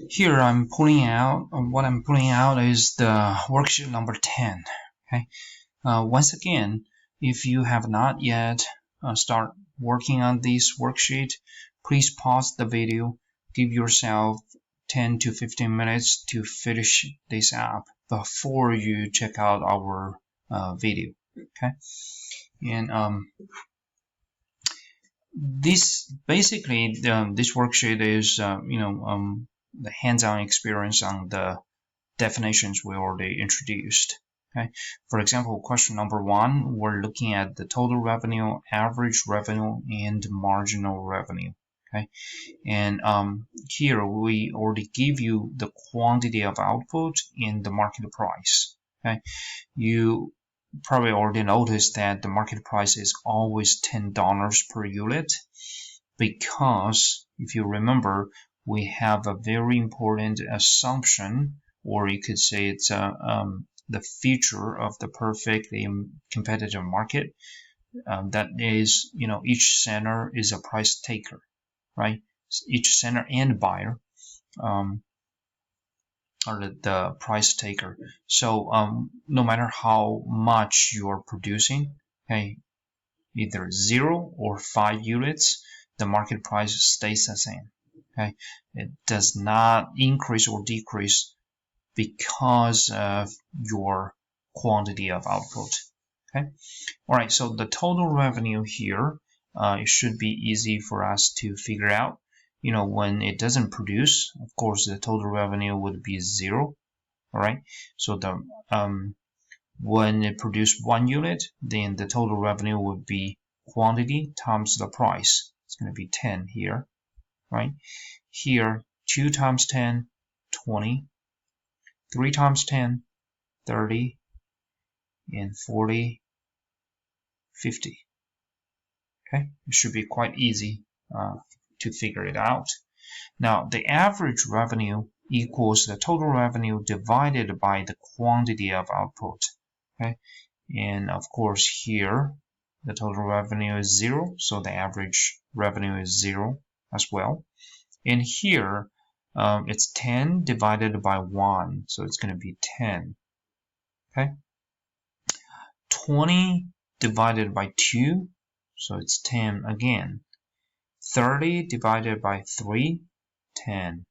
Here I'm pulling out, what I'm pulling out is the worksheet number 10. Okay. Once again, if you have not yet start working on this worksheet, please pause the video, give yourself 10 to 15 minutes to finish this up before you check out our video. Okay. And this basically this worksheet is the hands-on experience on the definitions we already introduced. Okay. For example, question number 1, we're looking at the total revenue, average revenue, and marginal revenue. Okay. And here we already give you the quantity of output and the market price. Okay. You probably already noticed that the market price is always $10 per unit, because if you remember, we have a very important assumption, or you could say it's the feature of the perfectly competitive market, that is, each seller is a price taker, right? Each seller and buyer are the price taker. So no matter how much you're producing, okay, either 0 or 5 units, the market price stays the same. Okay, it does not increase or decrease because of your quantity of output. Okay, all right. So the total revenue here, it should be easy for us to figure out. When it doesn't produce, of course, the total revenue would be 0. All right. So the when it produced 1 unit, then the total revenue would be quantity times the price. It's going to be 10 here, right? Here, 2 times 10, 20. 3 times 10, 30. And 40, 50. Okay, it should be quite easy to figure it out. Now, the average revenue equals the total revenue divided by the quantity of output. Okay, and of course here the total revenue is 0, so the average revenue is 0 as well. And here it's 10 divided by 1, so it's going to be 10. Okay, 20 divided by 2, so it's 10 again. 30 divided by 3, 10.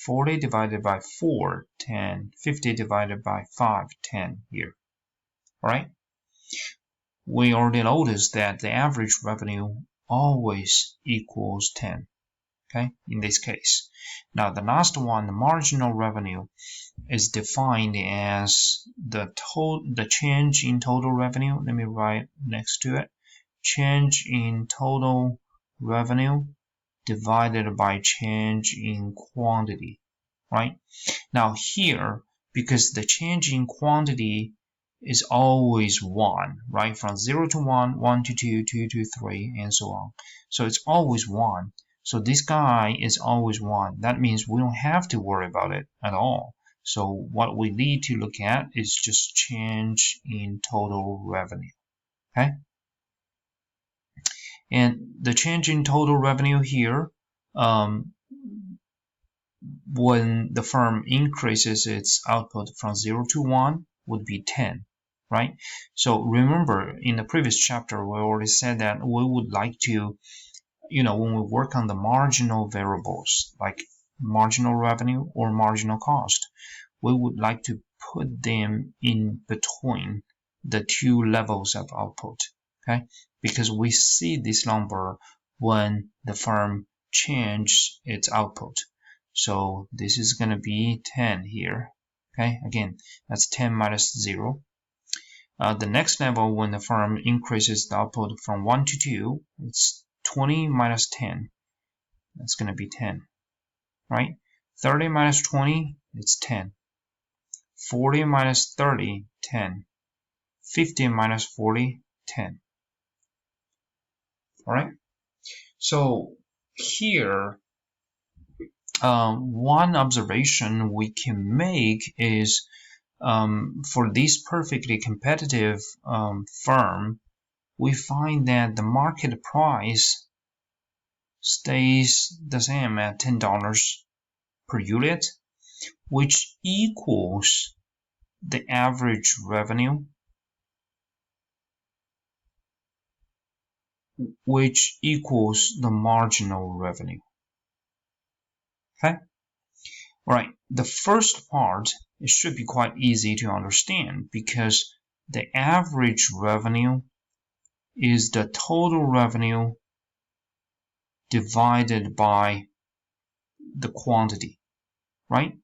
40 divided by 4, 10. 50 divided by 5, 10 here. All right? We already noticed that the average revenue always equals 10. Okay, in this case. Now the last one, the marginal revenue, is defined as the change in total revenue. Let me write next to it. Change in total revenue divided by change in quantity, right? Now here, because the change in quantity is always 1, right? From 0 to 1, 1 to 2, 2 to 3, and so on. So it's always 1. So this guy is always 1. That means we don't have to worry about it at all. So what we need to look at is just change in total revenue. Okay? And the change in total revenue here, when the firm increases its output from 0 to 1, would be 10, right? So remember, in the previous chapter, we already said that we would like to, when we work on the marginal variables, like marginal revenue or marginal cost, we would like to put them in between the two levels of output, okay? Because we see this number when the firm changes its output. So this is going to be 10 here, okay? Again, that's 10 minus 0. The next level, when the firm increases the output from 1 to 2, it's 20 minus 10. That's going to be 10, right? 30 minus 20, it's 10. 40 minus 30, 10. 50 minus 40, 10. All right? So here, one observation we can make is for this perfectly competitive firm, we find that the market price stays the same at $10 per unit, which equals the average revenue, which equals the marginal revenue. Okay? All right, the first part, it should be quite easy to understand because the average revenue is the total revenue divided by the quantity, right?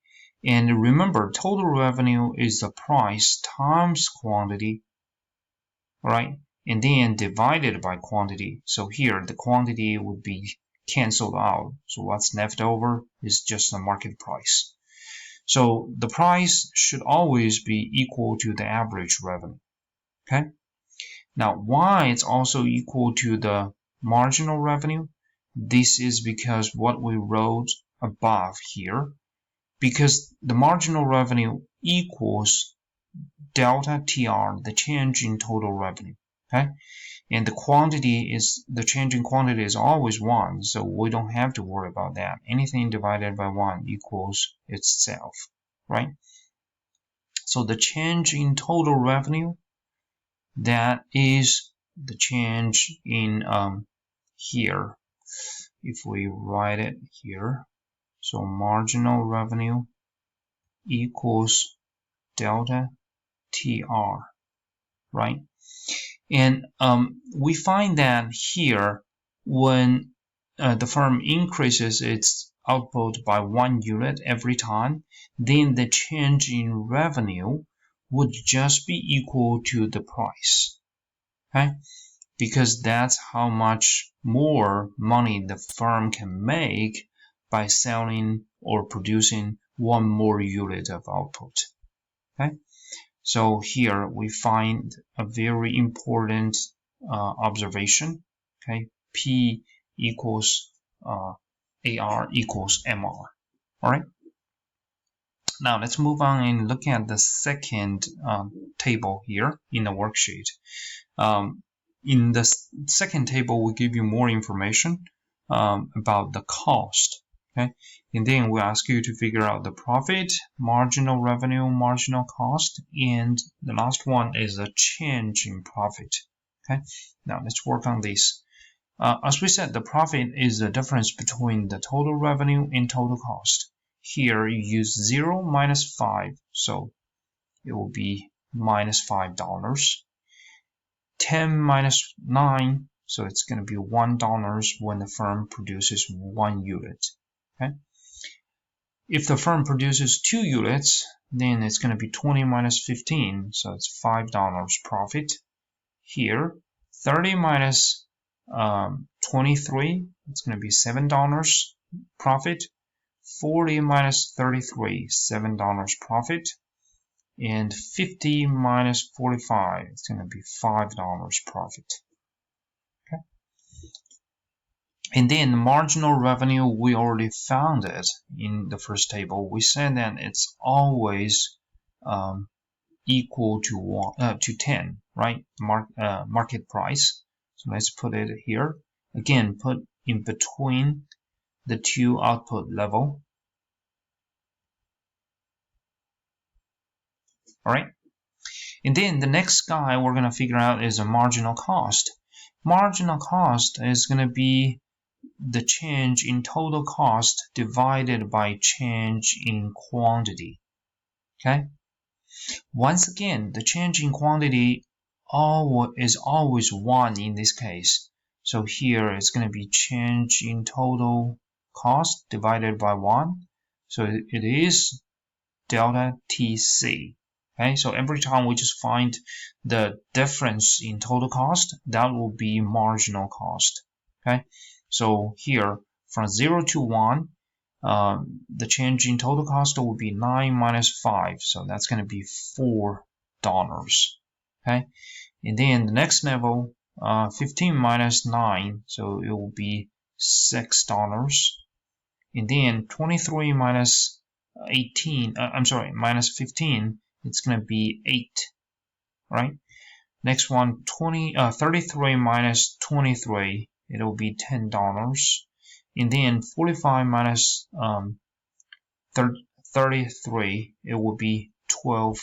And remember, total revenue is the price times quantity, right? And then divided by quantity. So here, the quantity would be canceled out. So what's left over is just the market price. So the price should always be equal to the average revenue. Okay? Now, why it's also equal to the marginal revenue? This is because what we wrote above here, because the marginal revenue equals delta TR, the change in total revenue. Okay? And the quantity is, the change in quantity is always 1, so we don't have to worry about that. Anything divided by 1 equals itself, right? So the change in total revenue, that is the change in here. If we write it here, so marginal revenue equals delta TR, right? And we find that here, when the firm increases its output by 1 unit every time, then the change in revenue would just be equal to the price, okay? Because that's how much more money the firm can make by selling or producing 1 more unit of output, okay? So here we find a very important observation, okay? P equals AR equals MR, all right? Now let's move on and look at the second table here in the worksheet. In the second table, we give you more information about the cost, okay? And then we ask you to figure out the profit, marginal revenue, marginal cost, and the last one is the change in profit, okay? Now let's work on this. As we said, the profit is the difference between the total revenue and total cost. Here you use 0 minus 5, so it will be minus $5. 10 minus 9, so it's going to be $1 when the firm produces 1 unit. Okay? If the firm produces 2 units, then it's going to be 20 minus 15, so it's $5 profit. Here, 30 minus 23, it's going to be $7 profit. 40 minus 33, $7 profit. And 50 minus 45, it's going to be $5 profit. Okay. And then the marginal revenue, we already found it in the first table. We said that it's always equal to 10, right? Market price. So let's put it here. Again, put in between the 2 output level. All right. And then the next guy we're going to figure out is a marginal cost. Marginal cost is going to be the change in total cost divided by change in quantity. Okay. Once again, the change in quantity is always 1 in this case. So here it's going to be change in total cost divided by 1. So it is delta TC. Okay, so every time we just find the difference in total cost, that will be marginal cost. Okay, so here from 0 to 1, the change in total cost will be 9 minus 5, so that's going to be $4. Okay, and then the next level, 15 minus 9, so it will be $6. And then 23 minus 18, minus 15, it's going to be 8, right? Next one, 33 minus 23, it will be $10. And then 45 minus 33, it would be $12.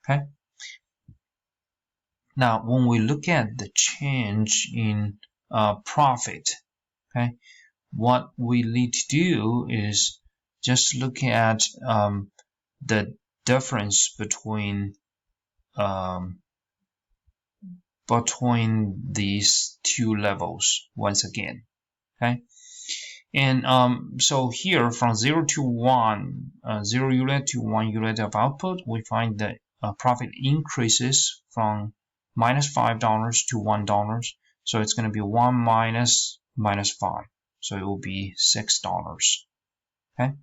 Okay. Now, when we look at the change in profit, okay, what we need to do is just look at the difference between these two levels once again. Okay, and so here from 0 to 1, 0 unit to 1 unit of output, we find that profit increases from -$5 to $1. So it's going to be 1 minus -5. So it will be $6. Okay.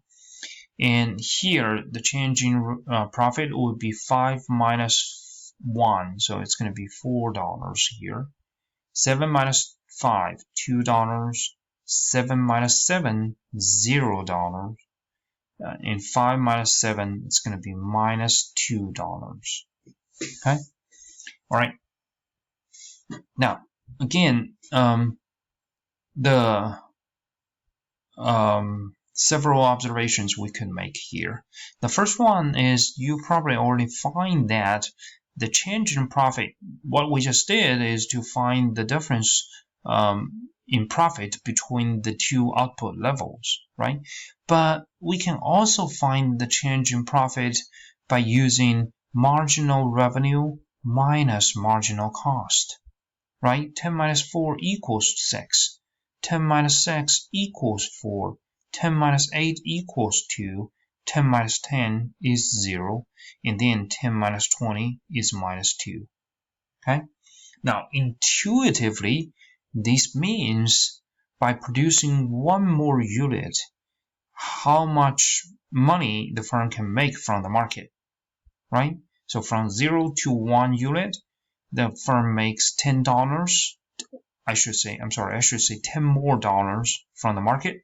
And here the change in profit would be 5 minus 1. So it's going to be $4 here. 7 minus 5, $2. 7 minus 7, $0. And 5 minus 7, it's going to be -$2. Okay. All right. Now, again, the several observations we can make here. The first one is you probably already find that the change in profit, what we just did is to find the difference in profit between the two output levels, right? But we can also find the change in profit by using marginal revenue minus marginal cost, right? 10 minus 4 equals 6. 10 minus 6 equals 4. 10 minus 8 equals 2. 10 minus 10 is 0. And then 10 minus 20 is -2. Okay? Now, intuitively, this means by producing one more unit, how much money the firm can make from the market, right? So from 0 to 1 unit, the firm makes $10. I should say 10 more dollars from the market.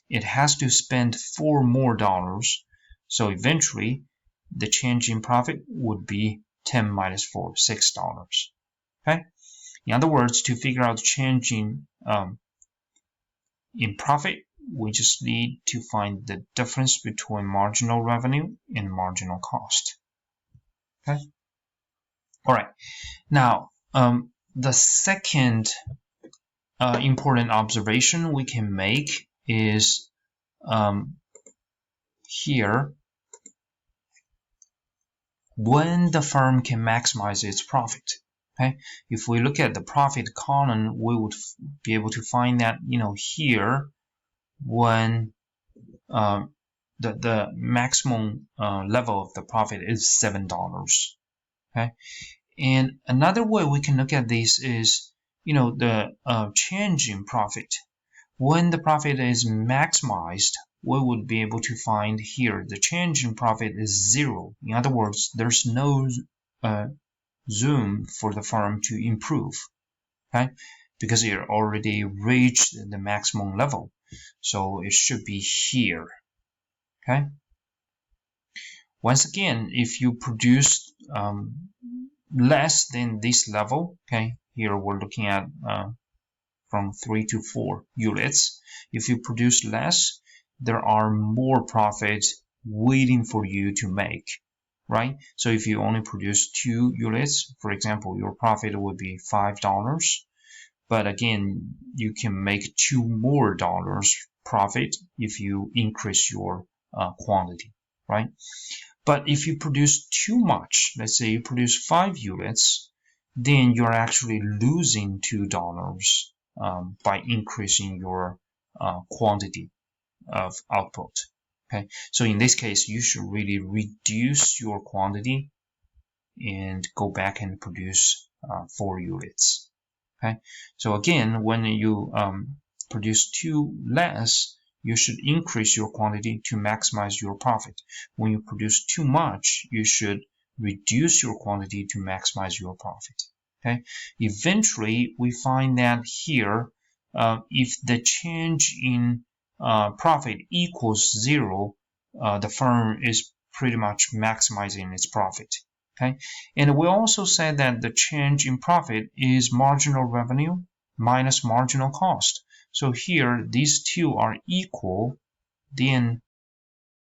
It has to spend $4 more. So eventually, the change in profit would be 10 minus 4, $6. Okay. In other words, to figure out the change in profit, we just need to find the difference between marginal revenue and marginal cost. Okay. All right. Now, the second important observation we can make is here, when the firm can maximize its profit. Okay, if we look at the profit column, we would be able to find that, here, when the maximum level of the profit is $7. Okay, and another way we can look at this is, the change in profit. When the profit is maximized, we would be able to find here the change in profit is 0. In other words, there's no room for the firm to improve, okay? Because it already reached the maximum level. So it should be here, okay? Once again, if you produce less than this level, okay, here we're looking at from 3 to 4 units. If you produce less, there are more profits waiting for you to make, right? So if you only produce 2 units, for example, your profit would be $5. But again, you can make $2 more profit if you increase your quantity, right? But if you produce too much, let's say you produce 5 units, then you're actually losing $2 by increasing your quantity of output. Okay, so in this case, you should really reduce your quantity and go back and produce 4 units. Okay, so again, when you produce 2 less, you should increase your quantity to maximize your profit. When you produce too much, you should reduce your quantity to maximize your profit. Okay, eventually we find that here, if the change in profit equals 0, the firm is pretty much maximizing its profit. Okay, and we also said that the change in profit is marginal revenue minus marginal cost. So here, these two are equal, then